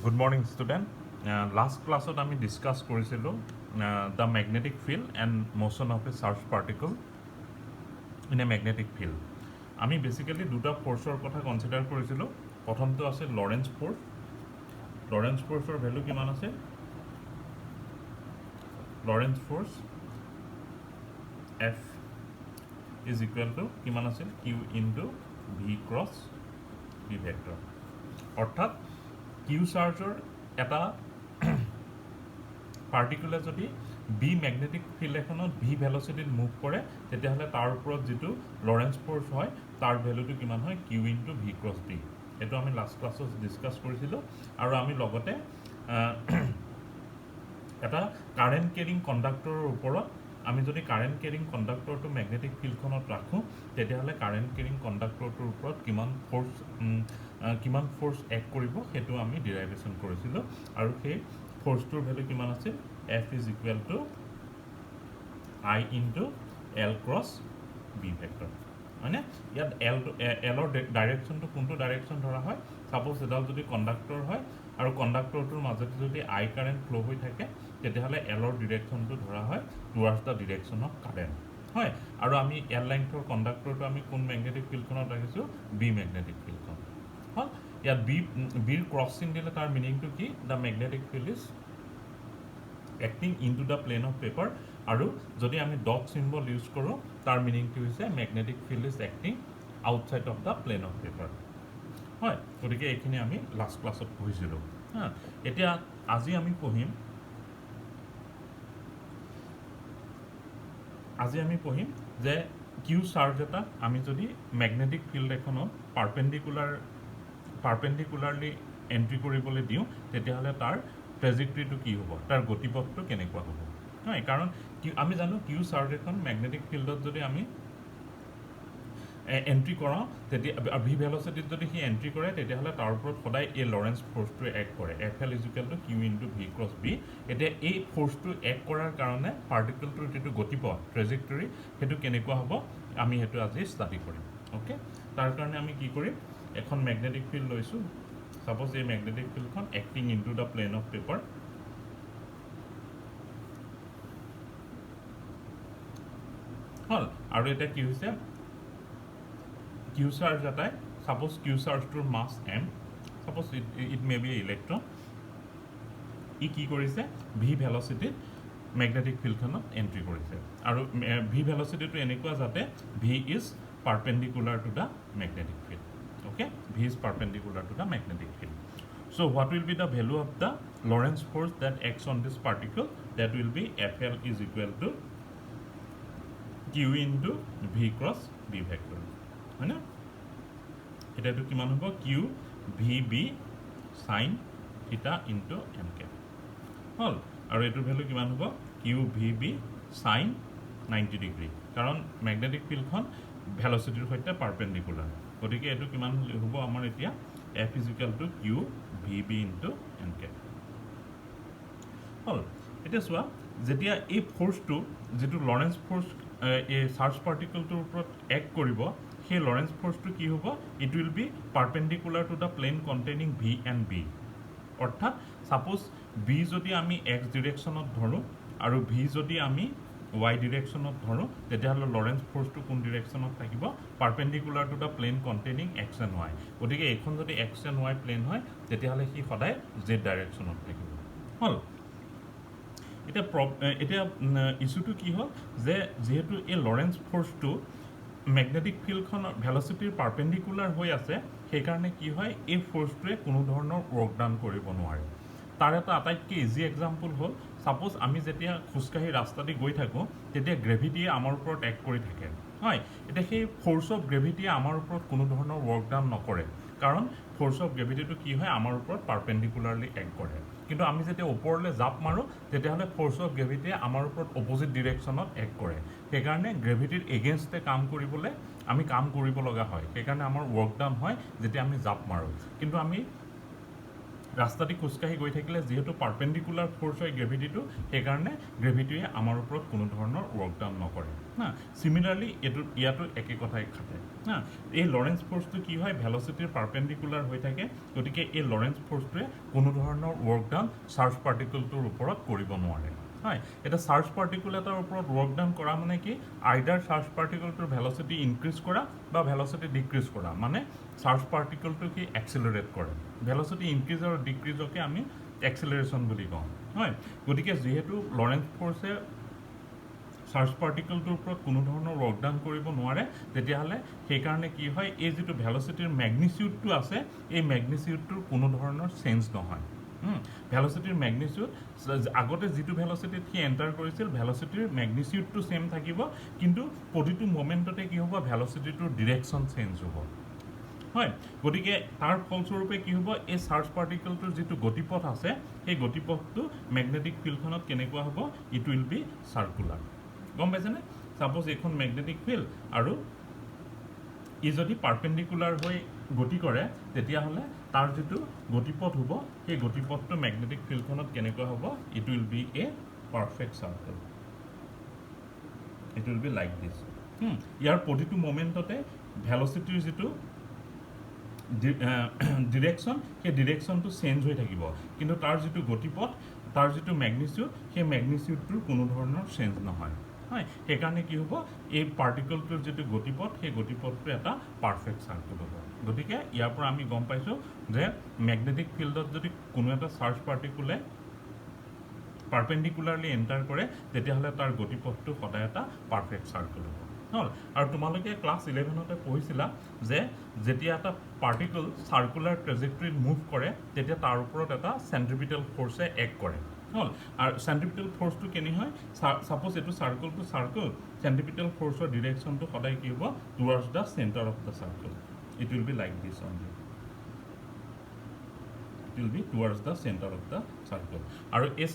Good morning, student. Last class আমি discuss কৰিছিলোঁ the magnetic field and motion of a charged particle in a magnetic field. আমি basically দুটা ফোৰ্সৰ কথা consider কৰিছিলোঁ. প্ৰথমটো আছে লৰেঞ্জ ফোৰ্স. লৰেঞ্জ ফোৰ্সৰ ভ্যালু কিমান আছে? Lorenz force F is equal to কিমান আছিল? Q into V cross B vector. অৰ্থাৎ কিউ চাৰ্জৰ এটা পাৰ্টিকুলাৰ যদি বি মেগনেটিক ফিল্ড এখনত ভি ভেলচিটিত মুভ কৰে তেতিয়াহ'লে তাৰ ওপৰত যিটো লৰেঞ্জ ফোৰ্স হয় তাৰ ভ্যালুটো কিমান হয়? Q into V cross B. এইটো আমি লাষ্ট ক্লাছত ডিছকাছ কৰিছিলোঁ. আৰু আমি লগতে এটা কাৰেণ্ট কেৰিং কণ্ডাক্টৰৰ ওপৰত আমি যদি কাৰেণ্ট কেৰিং কণ্ডাক্টৰটো মেগনেটিক ফিল্ডখনত ৰাখোঁ তেতিয়াহ'লে কাৰেণ্ট কেৰিং কণ্ডাক্টৰটোৰ ওপৰত কিমান ফোৰ্স এক কৰিব সেইটো আমি ডিৰাইভেশ্যন কৰিছিলোঁ. আৰু সেই ফোৰ্সটোৰ ভ্যালু কিমান আছিল? F is equal to I into L cross B vector. হয়নে? ইয়াত এলৰ ডাইৰেকশ্যনটো কোনটো ডাইৰেকশ্যন ধৰা হয়? সাপোজ এডাল যদি কণ্ডাক্টৰ হয় আৰু কণ্ডাক্টৰটোৰ মাজতে যদি আই কাৰেণ্ট ফ্লো হৈ থাকে তেতিয়াহ'লে এলৰ ডিৰেকশ্যনটো ধৰা হয় towards the direction of current. হয়, আৰু আমি এল লেংথৰ কণ্ডাক্টৰটো আমি কোন মেগনেটিক ফিল্ডখনত ৰাখিছোঁ? বি মেগনেটিক ফিল্ডখন. হ'ল, ইয়াত বিৰ ক্ৰছ চিন দিলে তাৰ মিনিংটো কি? The magnetic field is acting into the plane of paper. আৰু যদি আমি ডট চিম্বল ইউজ কৰোঁ তাৰ মিনিংটো হৈছে magnetic field is acting outside of the plane of paper. হয়, গতিকে এইখিনি আমি লাষ্ট ক্লাছত পঢ়িছিলোঁ. হা, এতিয়া আজি আমি পঢ়িম যে কিউ চাৰ্জ এটা আমি যদি মেগনেটিক ফিল্ড এখনত পাৰ্পেণ্ডিকুলাৰলি এণ্ট্ৰি কৰিবলৈ দিওঁ তেতিয়াহ'লে তাৰ ট্ৰেজেক্টৰীটো কি হ'ব? তাৰ গতিপথটো কেনেকুৱা হ'ব? হয়, কাৰণ আমি জানো কিউ চাৰ্জ এখন মেগনেটিক ফিল্ডত যদি আমি এণ্ট্ৰি কৰাওঁ তেতিয়া ভি ভেলচিটিত যদি সি এণ্ট্ৰি কৰে তেতিয়াহ'লে তাৰ ওপৰত সদায় এই লৰেঞ্জ ফোৰ্সটোৱে এক কৰে. FL is equal to Q into V cross B. এতিয়া এই ফোৰ্সটো এক কৰাৰ কাৰণে পাৰ্টিকলটোৰ যিটো গতিপথ ট্ৰেজেক্টৰী সেইটো কেনেকুৱা হ'ব আমি সেইটো আজি ষ্টাডি কৰিম. অ'কে, তাৰ কাৰণে আমি কি কৰিম? এখন মেগনেটিক ফিল্ড লৈছোঁ. সাপোজ এই মেগনেটিক ফিল্ডখন acting into the plane of paper. হ'ল, আৰু এতিয়া কি হৈছে? কিউ চাৰ্জ এটাই সাপোজ কিউ চাৰ্জটোৰ mass M, suppose it may be electron. ই কি কৰিছে? ভি ভেলচিটিত মেগনেটিক ফিল্ডখনত এণ্ট্ৰি কৰিছে. আৰু ভি ভেলচিটিটো এনেকুৱা যাতে V is perpendicular to the magnetic field. Okay, V is perpendicular to the magnetic field. So what will be the value of the Lorentz force that acts on this particle? That will be FL is equal to Q into V cross B vector. হয় না? এটাটো কিমান হ'ব? Q VB sin theta into MK. হ'ল, আৰু এটোৰ value কিমান হ'ব? Q VB sin 90 degree. কাৰণ ম্যাগনেটিক ফিল্ডখন ভেলচিটিৰ সৈতে পাৰপেণ্ডিকুলাৰ. গতিকে এটো কিমান হ'ব আমাৰ এতিয়া? F is equal to Q VB into MK. হ'ল, এতিয়া চোৱা যেতিয়া এই ফোৰ্সটো যেটো লৰেঞ্জ ফোৰ্স এই চাৰ্জ পাৰ্টিকলটোৰ ওপৰত এক কৰিব সেই লৰেঞ্জ ফোৰ্সটো কি হ'ব? It will be perpendicular to the plane containing V and B. অৰ্থাৎ সাপোজ বি যদি আমি এক্স ডিৰেকশ্যনত ধৰোঁ আৰু ভি যদি আমি y ডিৰেকশ্যনত ধৰোঁ তেতিয়াহ'লে লৰেঞ্জ ফোৰ্সটো কোন ডিৰেকশ্যনত থাকিব? Perpendicular to the plane containing X and Y. গতিকে এইখন যদি এক্স এণ্ড ৱাই প্লেন হয় তেতিয়াহ'লে সি সদায় জেড ডাইৰেকশ্যনত থাকিব. হ'ল, এতিয়া ইছ্যুটো কি হ'ল যে যিহেতু এই লৰেঞ্জ ফোৰ্সটো মেগনেটিক ফিল্ডখনৰ ভেলচিটিৰ পাৰপেণ্ডিকুলাৰ হৈ আছে সেইকাৰণে কি হয় এই ফোৰ্সটোৱে কোনো ধৰণৰ ৱৰ্ক ডান কৰিব নোৱাৰে. তাৰ এটা আটাইতকৈ ইজি এক্সাম্পল হ'ল সাপোজ আমি যেতিয়া খোজকাঢ়ি ৰাস্তা দি গৈ থাকোঁ তেতিয়া গ্ৰেভিটিয়ে আমাৰ ওপৰত এক কৰি থাকে. হয়, এতিয়া সেই ফোৰ্স অফ গ্ৰেভিটিয়ে আমাৰ ওপৰত কোনো ধৰণৰ ৱৰ্ক ডান নকৰে কাৰণ ফোৰ্স অফ গ্ৰেভিটিটো কি হয় আমাৰ ওপৰত পাৰপেণ্ডিকুলাৰলি এক কৰে. কিন্তু আমি যেতিয়া ওপৰলৈ জাপ মাৰোঁ তেতিয়াহ'লে ফোৰ্স অফ গ্ৰেভিটিয়ে আমাৰ ওপৰত অপজিট ডিৰেকশ্যনত এক কৰে. সেইকাৰণে গ্ৰেভিটিৰ এগেইনষ্টে কাম কৰিবলৈ আমি কাম কৰিব লগা হয়. সেইকাৰণে আমাৰ ৱৰ্ক ডান হয় যেতিয়া আমি জাপ মাৰোঁ. কিন্তু আমি ৰাস্তাটি খোজকাঢ়ি গৈ থাকিলে যেহেতু পাৰপেণ্ডিকুলাৰ ফ'ৰ্চ হয় গ্ৰেভিটিটো সেইকাৰণে গ্ৰেভিটিয়ে আমাৰ ওপৰত কোনো ধৰণৰ ৱৰ্ক ডাউন নকৰে হা সিমিলাৰলি ইয়াতো একে কথাই খাটে হা এই লৰেঞ্চ ফ'ৰ্চটো কি হয় ভেলচিটিৰ পাৰপেণ্ডিকুলাৰ হৈ থাকে গতিকে এই লৰেঞ্চ ফ'ৰ্চটোৱে কোনো ধৰণৰ ৱৰ্ক ডাউন চাৰ্জ পাৰ্টিকলটোৰ ওপৰত কৰিব নোৱাৰে হয় এটা চাৰ্জ পাৰ্টিকল এটাৰ ওপৰত ৱৰ্ক ডাউন কৰা মানে কি আইদাৰ চাৰ্জ পাৰ্টিকলটোৰ ভেলচিটি ইনক্ৰিজ কৰা বা ভেলচিটি ডিক্ৰিজ কৰা মানে চাৰ্জ পাৰ্টিকলটো কি এক্সেলাৰেট কৰে ভেলচিটি ইনক্ৰিজ আৰু ডিক্ৰিজকে আমি এক্সেলাৰেশ্যন বুলি কওঁ হয় গতিকে যেহেতু লৰেঞ্চ ফ'ৰ্চে চাৰ্জ পাৰ্টিকলটোৰ ওপৰত কোনো ধৰণৰ ৱৰ্ক ডাউন কৰিব নোৱাৰে তেতিয়াহ'লে সেইকাৰণে কি হয় এই যিটো ভেলচিটিৰ মেগনিচিউডটো আছে এই মেগনিচিউডটোৰ কোনো ধৰণৰ চেঞ্জ নহয় ভেলচিটিৰ মেগনিচিউড আগতে যিটো ভেলচিটিত সি এণ্টাৰ কৰিছিল ভেলচিটিৰ মেগনিচিউডটো চেম থাকিব কিন্তু প্ৰতিটো মোমেণ্টতে কি হ'ব ভেলচিটিটোৰ ডিৰেকশ্যন চেঞ্জ হ'ব হয় গতিকে তাৰ ফলস্বৰূপে কি হ'ব এই চাৰ্জ পাৰ্টিকলটোৰ যিটো গতিপথ আছে সেই গতিপথটো মেগনেটিক ফিল্ডখনত কেনেকুৱা হ'ব ইট উইল বি চাৰ্কুলাৰ গম পাইছেনে সাপোজ এইখন মেগনেটিক ফিল্ড আৰু ই যদি পাৰপেণ্ডিকুলাৰ হৈ গতি কৰে তেতিয়াহ'লে তাৰ যিটো গতিপথ হ'ব সেই গতিপথটো মেগনেটিক ফিল্ডখনত কেনেকুৱা হ'ব it will be a perfect circle it will be like this ইয়াৰ প্ৰতিটো মোমেণ্টতে ভেলচিটিৰ যিটো ডিৰেকশ্যন সেই ডিৰেকশ্যনটো চেঞ্জ হৈ থাকিব কিন্তু তাৰ যিটো গতিপথ তাৰ যিটো মেগনিচিউড সেই মেগনিচিউডটোৰ কোনো ধৰণৰ চেঞ্জ নহয় হয় সেইকাৰণে কি হ'ব এই পাৰ্টিকলটোৰ যিটো গতিপথ সেই গতিপথটো এটা পাৰফেক্ট চাৰ্কেল হ'ব গতিকে ইয়াৰ পৰা আমি গম পাইছোঁ যে মেগনেটিক ফিল্ডত যদি কোনো এটা চাৰ্জ পাৰ্টিকুলে পাৰপেণ্ডিকুলাৰলি এণ্টাৰ কৰে তেতিয়াহ'লে তাৰ গতিপথটো সদায় এটা পাৰফেক্ট চাৰ্কেল হ'ব হ'ল আৰু তোমালোকে ক্লাছ 11তে পঢ়িছিলা যে যেতিয়া এটা পাৰ্টিকল চাৰ্কুলাৰ ট্ৰেজেক্টৰীত মুভ কৰে তেতিয়া তাৰ ওপৰত এটা চেণ্ট্ৰিপিটেল ফ'ৰ্চে এক্ট কৰে হ'ল আৰু চেণ্ট্ৰিপিটেল ফ'ৰ্চটো কেনে হয় সাপোজ এইটো চাৰ্কলটো চাৰ্কল চেণ্ট্ৰিপিটেল ফ'ৰ্চৰ ডিৰেকশ্যনটো সদায় কি হ'ব towards the centre of the circle it will be like this only will be towards the center of the circle আৰু এই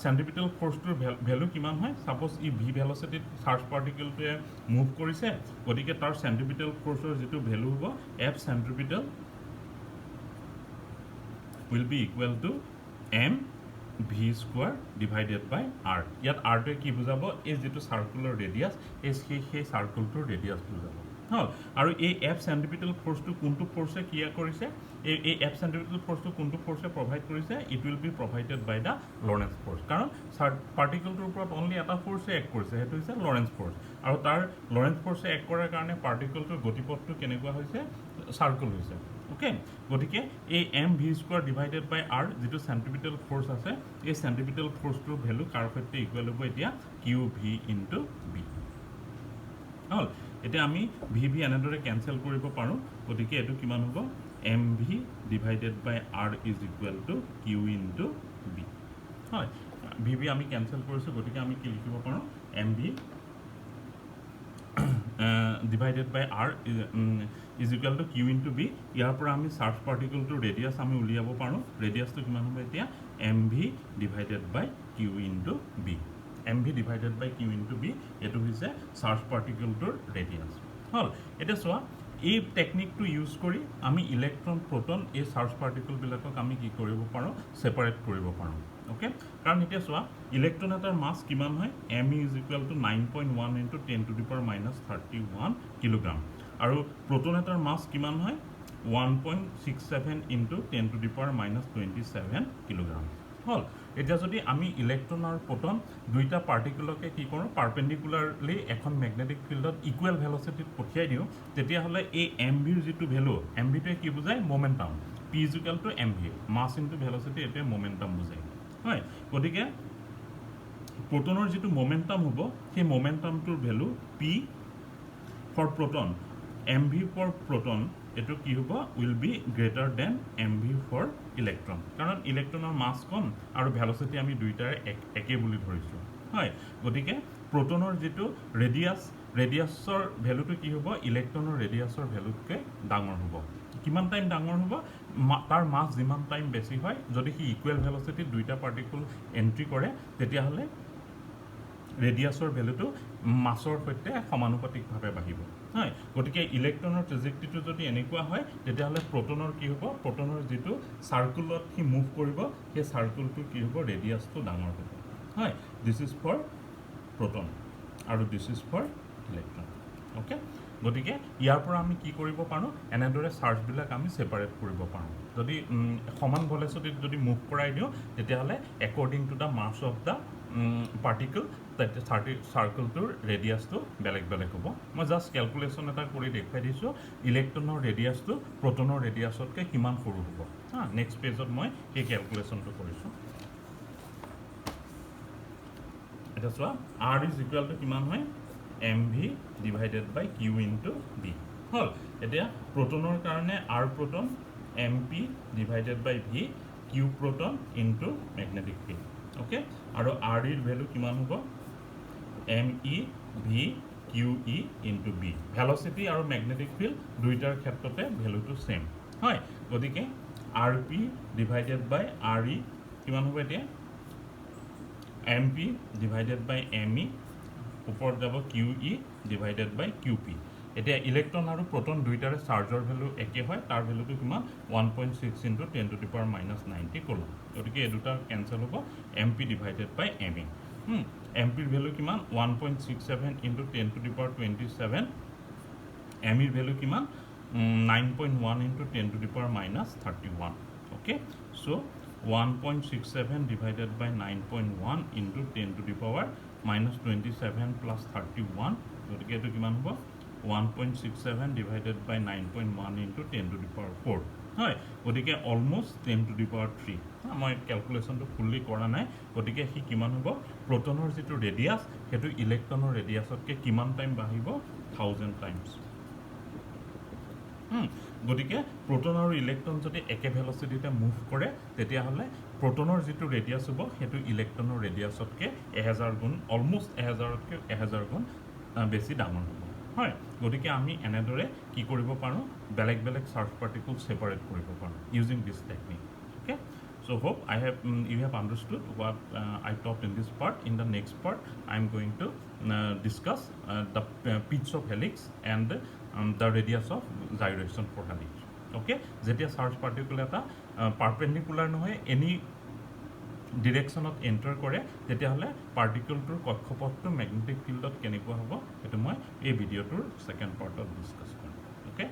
চেণ্ট্ৰিপিটেল ফ'ৰ্চটোৰ ভেলু কিমান হয় সাপোজ ই ভি ভেলচিটিত চাৰ্জ পাৰ্টিকলটোৱে মুভ কৰিছে গতিকে তাৰ চেণ্ট্ৰিপিটেল ফ'ৰ্চৰ যিটো ভেলু হ'ব F centripetal will be equal to m v square divided by r ইয়াত rটোৱে কি বুজাব এই যিটো চাৰ্কুলাৰ ৰেডিয়াছ সেই চাৰ্কুলটোৰ ৰেডিয়াছ বুজাব হ'ল আৰু এই এফ চেণ্ট্ৰিপিটেল ফ'ৰ্চটো কোনটো ফ'ৰ্চে ক্ৰিয়া কৰিছে এই এফ চেণ্ট্ৰিপিটেল ফ'ৰ্চটো কোনটো ফ'ৰ্চে প্ৰভাইড কৰিছে it will be provided by the Lorentz force কাৰণ পাৰ্টিকলটোৰ ওপৰত অনলি এটা ফ'ৰ্চে এক্ট কৰিছে সেইটো হৈছে লৰেঞ্চ ফ'ৰ্চ আৰু তাৰ লৰেঞ্চ ফ'ৰ্চে এক্ট কৰাৰ কাৰণে পাৰ্টিকলটোৰ গতিপথটো কেনেকুৱা হৈছে চাৰ্কুল হৈছে ওকে গতিকে এই M V square divided by R যিটো চেণ্ট্ৰিপিটেল ফ'ৰ্চ আছে এই চেণ্ট্ৰিপিটেল ফ'ৰ্চটোৰ ভেলু কাৰ সৈতে ইকুৱেল হ'ব এতিয়া কিউ ভি ইনটু বি হ'ল এতিয়া আমি ভি ভি এনেদৰে কেঞ্চেল কৰিব পাৰোঁ গতিকে এইটো কিমান হ'ব M V divided by R is equal to Q into B হয় ভি ভি আমি কেঞ্চেল কৰিছোঁ গতিকে আমি কি লিখিব পাৰোঁ M V divided by R is equal to Q into B ইয়াৰ পৰা আমি চাৰ্জ পাৰ্টিকলটোৰ ৰেডিয়াছ আমি উলিয়াব পাৰোঁ ৰেডিয়াছটো কিমান হ'ব এতিয়া M V divided by Q into B M V divided by Q into B এইটো হৈছে চাৰ্জ পাৰ্টিকলটোৰ ৰেডিয়াছ হ'ল এতিয়া চোৱা এই টেকনিকটো ইউজ কৰি আমি ইলেক্ট্ৰন প্ৰটন এই চাৰ্জ পাৰ্টিকলবিলাকক আমি কি কৰিব পাৰোঁ ছেপাৰেট কৰিব পাৰোঁ ওকে কাৰণ এতিয়া চোৱা ইলেক্ট্ৰন এটাৰ মাছ কিমান হয় M is equal to 9.1 into 10⁻³ kilogram আৰু প্ৰটন এটাৰ মাছ কিমান হয় 1.67 ইনটু 10⁻27 কিলোগ্ৰাম হ'ল এতিয়া যদি আমি ইলেক্ট্ৰন আৰু প্ৰটন দুইটা পাৰ্টিকুলকে কি কৰোঁ পাৰপেণ্ডিকুলাৰলি এখন মেগনেটিক ফিল্ডত ইকুৱেল ভেলচিটিত পঠিয়াই দিওঁ তেতিয়াহ'লে এই এম ভিৰ যিটো ভেলু এম ভিটোৱে কি বুজায় momentum P is equal to M V mass into velocity এইটোৱে মমেণ্টাম বুজায় হয় গতিকে প্ৰটনৰ যিটো মমেণ্টাম হ'ব সেই মমেণ্টামটোৰ value P for proton M V for proton এইটো কি হ'ব will be greater than M V for electron কাৰণ ইলেক্ট্ৰনৰ মাছ কম আৰু ভেলচিটি আমি দুইটাৰে একে বুলি ধৰিছোঁ হয় গতিকে প্ৰটনৰ যিটো ৰেডিয়াছৰ ভেলুটো কি হ'ব ইলেক্ট্ৰনৰ ৰেডিয়াছৰ ভেলুতকৈ ডাঙৰ হ'ব কিমান টাইম ডাঙৰ হ'ব তাৰ মাছ যিমান টাইম বেছি হয় যদি সি ইকুৱেল ভেলচিটিত দুইটা পাৰ্টিকুল এণ্ট্ৰি কৰে তেতিয়াহ'লে ৰেডিয়াছৰ ভেলুটো মাছৰ সৈতে সমানুপাতিকভাৱে বাঢ়িব হয় গতিকে ইলেক্ট্ৰনৰ ট্ৰেজেক্টৰীটো যদি এনেকুৱা হয় তেতিয়াহ'লে প্ৰটনৰ কি হ'ব প্ৰটনৰ যিটো চাৰ্কুলত সি মুভ কৰিব সেই চাৰ্কুলটোৰ কি হ'ব ৰেডিয়াছটো ডাঙৰ হ'ব হয় দিছ ইজ ফৰ প্ৰটন আৰু this is for electron okay গতিকে ইয়াৰ পৰা আমি কি কৰিব পাৰোঁ এনেদৰে চাৰ্জবিলাক আমি ছেপাৰেট কৰিব পাৰোঁ যদি সমান ভেল'চিটিত যদি মুভ কৰাই দিওঁ তেতিয়াহ'লে according to the mass of the particle চাৰ্কুলটোৰ ৰেডিয়াছটো বেলেগ বেলেগ হ'ব মই জাষ্ট কেলকুলেশ্যন এটা কৰি দেখুৱাই দিছোঁ ইলেক্ট্ৰনৰ ৰেডিয়াছটো প্ৰটনৰ ৰেডিয়াছতকৈ কিমান সৰু হ'ব হা নেক্সট পেজত মই সেই কেলকুলেশ্যনটো কৰিছোঁ এতিয়া চোৱা R ইজ ইকুৱেল টু কিমান হয় mv divided by Q into B হ'ল এতিয়া প্ৰটনৰ কাৰণে R proton mp divided by v Q proton into magnetic field okay আৰু R ইৰ ভেলু কিমান হ'ব me v QE into B velocity আৰু মেগনেটিক ফিল্ড দুইটাৰ ক্ষেত্ৰতে ভেলুটো ছেম হয় গতিকে RP ডিভাইডেড বাই RE কিমান হ'ব এতিয়া MP ডিভাইডেড বাই ME ওপৰত যাব QE ডিভাইডেড বাই QP এতিয়া ইলেক্ট্ৰন আৰু প্ৰটন দুইটাৰে চাৰ্জৰ ভেলু একে হয় তাৰ ভেলুটো কিমান 1.6 ইনটু 10 টু দি পাৱাৰ -90 ক'লো গতিকে এই দুটা কেনচেল হ'ব MP ডিভাইডেড বাই ME MPৰ ভেলু কিমান 1.67 ইনটু 10 টু দি পাৱাৰ 27 MEৰ ভেলু কিমান 9.1 into 10 to the power -31 okay so' 1.67 divided by 9.1 into 10 to the power -27 plus 31 গতিকে এটো কিমান হ'ব 1.67 divided by 9.1 into 10 to the power 4 হয় গতিকে অলমোস্ট 10 to the power 3 মই ক্যালকুলেশনটো ফুললি কৰা নাই গতিকে হি কিমান হ'ব প্ৰটনৰ যেটো ৰেডিয়াস হেতু ইলেক্ট্ৰনৰ ৰেডিয়াসতকৈ কিমান টাইম বাঢ়িব 1000 টাইমছ গতিকে প্ৰটন আৰু ইলেক্ট্ৰন যদি একে ভেলচিটিতে মুভ কৰে তেতিয়াহলে প্ৰটনৰ যেটো ৰেডিয়াস হ'ব হেতু ইলেক্ট্ৰনৰ ৰেডিয়াসতকৈ 1000 গুণ অলমোস্ট 1000তকৈ 1000 গুণ বেছি ডাঙৰ হ'ব হয় গতিকে আমি এনেদৰে কি কৰিব পাৰো বেলেগ বেলেগ চাৰ্জ পাৰ্টিকল সেপাৰেট কৰিব পাৰো using this technique okay so hope you have understood what I talked in this part in the next part I am going to discuss the pitch of helix and the radius of gyration for helix okay jetia charge particle eta perpendicular nohoy any direction of enter kore tetia hole particle tur কক্ষপথটো magnetic field ত কেনেকুৱা হ'ব এটো মই এই ভিডিওটোৰ second part of discuss কৰিম okay